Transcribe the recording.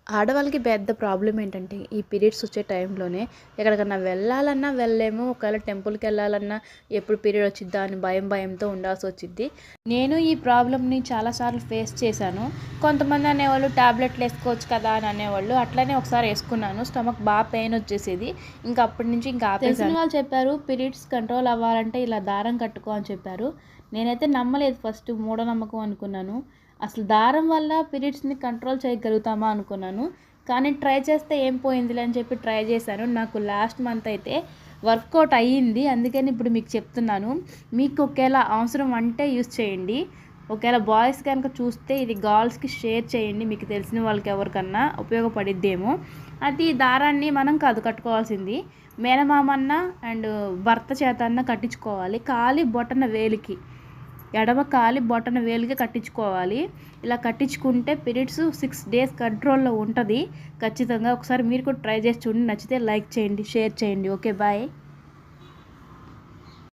ఆడవాళ్ళకి పెద్ద ప్రాబ్లమ్ ఏంటంటే, ఈ పీరియడ్స్ వచ్చే టైంలోనే ఎక్కడికన్నా వెళ్ళాలన్నా వెళ్ళలేము. ఒకవేళ టెంపుల్‌కెళ్ళాలన్నా ఎప్పుడు పీరియడ్ వచ్చిద్దా అని భయంతో ఉండాల్సొచ్చిద్ది. నేను ఈ ప్రాబ్లమ్‌ని చాలా సార్లు ఫేస్ చేశాను. కొంతమంది అనేవాళ్ళు టాబ్లెట్లు ఏసుకోవచ్చు కదా అని అనేవాళ్ళు. అట్లనే ఒకసారి ఏసుకున్నాను. స్టమక్ పెయిన్ వచ్చేసేది. ఇంక అప్పటి నుంచి ఇంక ఆపేసాను. తెలిసిన వాళ్ళు చెప్పారు, పీరియడ్స్ కంట్రోల్ అవ్వాలంటే ఇలా దారం కట్టుకో అని చెప్పారు. నేనైతే నమ్మలేదు ఫస్ట్. మూఢనమ్మకం అనుకున్నాను. అసలు దారం వల్ల పీరియడ్స్‌ని కంట్రోల్ చేయగలుగుతామా అనుకున్నాను. కానీ ట్రై చేస్తే ఏం పోయిందిలే అని చెప్పి ట్రై చేశాను. నాకు లాస్ట్ మంత్ అయితే వర్కౌట్ అయ్యింది. అందుకని ఇప్పుడు మీకు చెప్తున్నాను. మీకు ఒకేళ అవసరం అంటే యూజ్ చేయండి. ఒకవేళ బాయ్స్ కనుక చూస్తే ఇది గర్ల్స్‌కి షేర్ చేయండి. మీకు తెలిసిన వాళ్ళకి ఎవరికన్నా ఉపయోగపడిద్దేమో. అది దారాన్ని మనం కాదు కట్టుకోవాల్సింది. మేనమామన్న అండ్ భర్త చేతన్న కట్టించుకోవాలి. కాలి బొటన వేలికి, ఎడమ కాలి బొటన వేలికి కట్టించుకోవాలి. ఇలా కట్టించుకుంటే పీరియడ్స్ 6 డేస్ కంట్రోల్లో ఉంటుంది ఖచ్చితంగా. ఒకసారి మీరు కూడా ట్రై చేసి చూడండి. నచ్చితే లైక్ చేయండి, షేర్ చేయండి. Okay, bye.